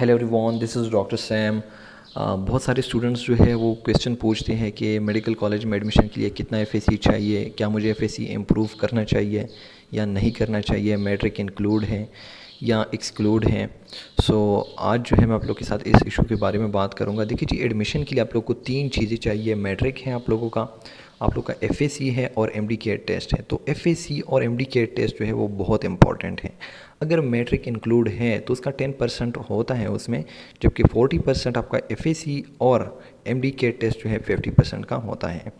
Hello everyone, this is doctor Sam. बहुत सारे students जो है वो क्वेश्चन पूछते हैं कि मेडिकल कॉलेज में एडमिशन के लिए कितना एफएसी चाहिए, क्या मुझे एफएसी इम्प्रूव करना चाहिए या नहीं करना चाहिए, मैट्रिक इंक्लूड है या एक्सक्लूड है। आज जो है मैं आप लोग के साथ इस इशू के बारे में बात करूंगा। देखिए जी, एडमिशन के लिए आप लोग को 3 चीज़ें चाहिए। मैट्रिक है आप लोगों का, आप लोग का एफएसी है और एमडीकेट टेस्ट है। तो एफएसी और एमडीकेट टेस्ट जो है वो बहुत इंपॉर्टेंट है। अगर मैट्रिक इंक्लूड है तो उसका 10% होता है उसमें, जबकि 40% आपका एफएसी और एमडीकेट टेस्ट जो है 50% का होता है।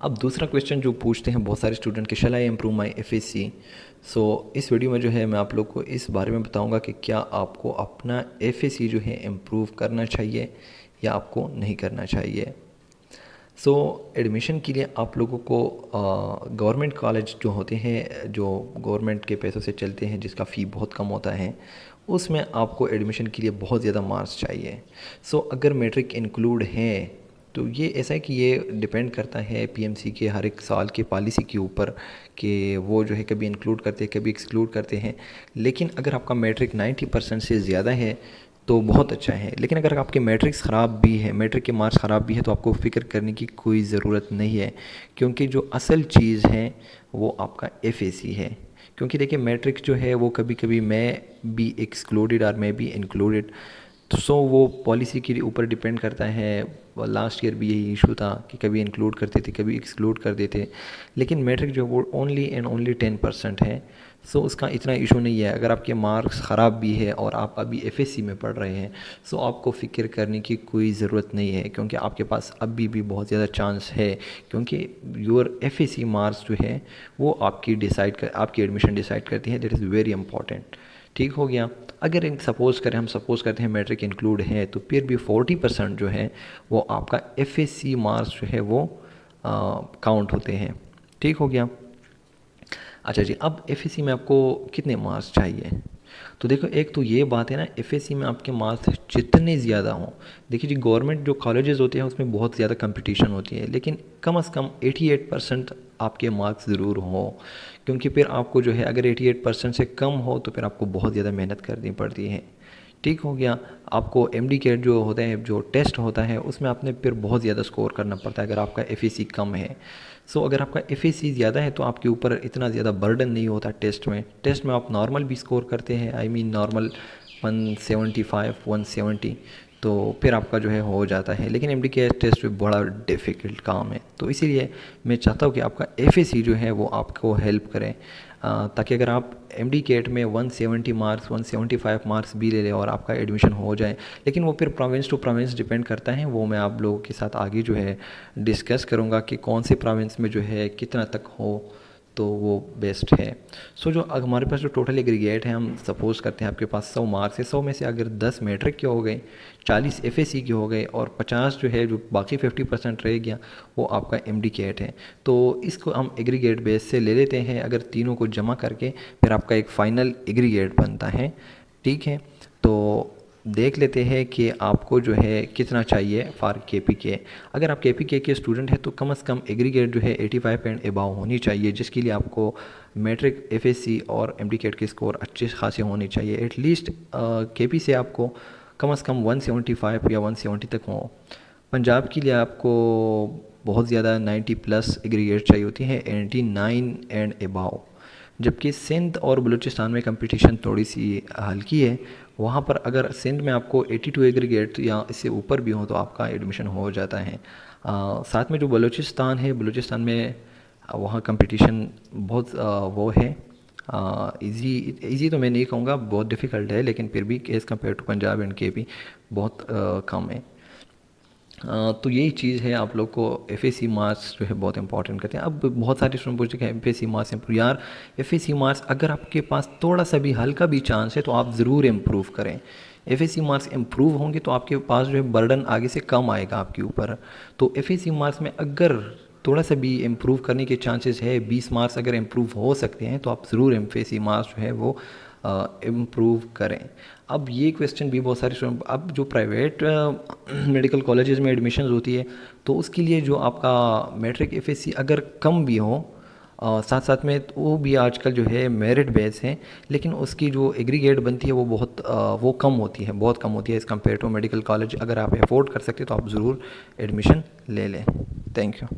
अब दूसरा क्वेश्चन जो पूछते हैं बहुत सारे स्टूडेंट कि शैल आई इम्प्रूव माई एफएसी। इस वीडियो में जो है मैं आप लोग को इस बारे में बताऊंगा कि क्या आपको अपना एफएसी जो है इम्प्रूव करना चाहिए या आपको नहीं करना चाहिए। एडमिशन के लिए आप लोगों को गवर्नमेंट कॉलेज जो होते हैं, जो गवर्नमेंट के पैसों से चलते हैं, जिसका फ़ी बहुत कम होता है, उसमें आपको एडमिशन के लिए बहुत ज़्यादा मार्क्स चाहिए। अगर मैट्रिक इंक्लूड है तो ये ऐसा है कि ये डिपेंड करता है पीएमसी के हर एक साल के पॉलिसी के ऊपर कि वो जो है कभी इंक्लूड करते हैं कभी एक्सक्लूड करते हैं। लेकिन अगर आपका मैट्रिक 90% से ज़्यादा है तो बहुत अच्छा है। लेकिन अगर आपके मैट्रिक्स ख़राब भी है, मैट्रिक के मार्क्स ख़राब भी है, तो आपको फ़िक्र करने की कोई ज़रूरत नहीं है, क्योंकि जो असल चीज़ है वो आपका एफएसी है। क्योंकि देखिए, मैट्रिक जो है वो कभी कभी मैं भी एक्सक्लूडेड और मैं भी इंक्लूडेड, वो पॉलिसी के ऊपर डिपेंड करता है। लास्ट ईयर भी यही इशू था कि कभी इंक्लूड करते थे कभी एक्सक्लूड कर देते। लेकिन मैट्रिक जो वो ओनली एंड ओनली 10% है। उसका इतना इशू नहीं है। अगर आपके मार्क्स ख़राब भी है और आप अभी एफएससी में पढ़ रहे हैं, आपको फ़िक्र करने की कोई ज़रूरत नहीं है, क्योंकि आपके पास अभी भी बहुत ज़्यादा चांस है। क्योंकि योर एफएससी मार्क्स जो है वो आपकी एडमिशन डिसाइड करती है। That is very important. ठीक हो गया। अगर हम सपोज़ करते हैं मैट्रिक इंक्लूड है, तो फिर भी 40% जो है वो आपका एफएससी मार्क्स जो है वो काउंट होते हैं। ठीक हो गया। अच्छा जी, अब एफएससी में आपको कितने मार्क्स चाहिए? तो देखो, एक तो ये बात है ना, एफएससी में आपके मार्क्स जितने ज़्यादा हों, देखिए जी, गवर्नमेंट जो कॉलेजेस होते हैं उसमें बहुत ज़्यादा कंपटीशन होती है, लेकिन कम से कम 88% आपके मार्क्स ज़रूर हों। क्योंकि फिर आपको जो है, अगर 88% से कम हो तो फिर आपको बहुत ज़्यादा मेहनत करनी पड़ती है। ठीक हो गया। आपको एमडीकेट जो होता है, जो टेस्ट होता है, उसमें आपने फिर बहुत ज़्यादा स्कोर करना पड़ता है अगर आपका एफएससी कम है। अगर आपका एफएससी ज़्यादा है तो आपके ऊपर इतना ज़्यादा बर्डन नहीं होता टेस्ट में आप नॉर्मल भी स्कोर करते हैं, आई मीन नॉर्मल 175 170, तो फिर आपका जो है हो जाता है। लेकिन एमडीके टेस्ट में बड़ा डिफ़िकल्ट काम है, तो इसीलिए मैं चाहता हूँ कि आपका एफएससी जो है वो आपको हेल्प करें, ताकि अगर आप एमडीकेट में 170 मार्क्स 175 मार्क्स भी ले लें और आपका एडमिशन हो जाए। लेकिन वो फिर प्रोविंस टू प्रोविंस डिपेंड करता है, वो मैं आप लोगों के साथ आगे जो है डिस्कस करूँगा कि कौन से प्रोविंस में जो है कितना तक हो तो वो बेस्ट है। जो हमारे पास जो टोटल एग्रीगेट है, हम सपोज़ करते हैं आपके पास 100 मार्क्स है, 100 में से अगर 10 मैट्रिक के हो गए, 40 एफएससी के हो गए और 50 जो है, जो बाकी 50% रह गया, वो आपका एमडीकेट है। तो इसको हम एग्रीगेट बेस से ले लेते हैं। अगर तीनों को जमा करके फिर आपका एक फ़ाइनल एग्रीगेट बनता है। ठीक है, तो देख लेते हैं कि आपको जो है कितना चाहिए फॉर केपीके। अगर आप केपीके के स्टूडेंट हैं तो कम से कम एग्रीगेट जो है 85 एंड अबाव होनी चाहिए, जिसके लिए आपको मैट्रिक, एफएससी और एमडीकेट के स्कोर अच्छे खासे होने चाहिए। एटलीस्ट केपी से आपको कम से कम 175 या 170 तक हो। पंजाब के लिए आपको बहुत ज़्यादा 90 प्लस एग्रीगेट चाहिए होती है, 89 एंड अबाव। जबकि सिंध और बलूचिस्तान में कंपटीशन थोड़ी सी हल्की है। वहाँ पर अगर सिंध में आपको 82 एग्रीगेट या इससे ऊपर भी हो तो आपका एडमिशन हो जाता है। साथ में जो बलूचिस्तान है, बलूचिस्तान में वहाँ कंपटीशन बहुत वो है, इजी तो मैं नहीं कहूँगा, बहुत डिफ़िकल्ट है, लेकिन फिर भी as compare to Punjab and KP बहुत कम है। तो यही चीज़ है, आप लोग को एफएससी मार्क्स जो है बहुत इंपॉर्टेंट करते हैं। अब बहुत सारे स्टूडेंट पूछते हैं कि एफएससी मार्क्स इम्प्रूव, यार एफएससी मार्क्स अगर आपके पास थोड़ा सा भी हल्का भी चांस है तो आप ज़रूर इम्प्रूव करें। एफएससी मार्क्स इम्प्रूव होंगे तो आपके पास जो है बर्डन आगे से कम आएगा आपके ऊपर। तो एफएससी मार्क्स में अगर थोड़ा सा भी इम्प्रूव करने के चांसेस है, 20 मार्क्स अगर इम्प्रूव हो सकते हैं, तो आप ज़रूर एफएससी मार्क्स जो है वो इम्प्रूव करें। अब ये क्वेश्चन भी बहुत सारे स्टूडेंट, अब जो प्राइवेट मेडिकल कॉलेजेस में एडमिशन होती है तो उसके लिए जो आपका मैट्रिक एफएससी अगर कम भी हो साथ साथ में वो भी आजकल जो है मेरिट बेस है, लेकिन उसकी जो एग्रीगेट बनती है वो बहुत वो कम होती है, बहुत कम होती है as compare to medical college. अगर आप अफोर्ड कर सकते तो आप ज़रूर एडमिशन ले लें। Thank you.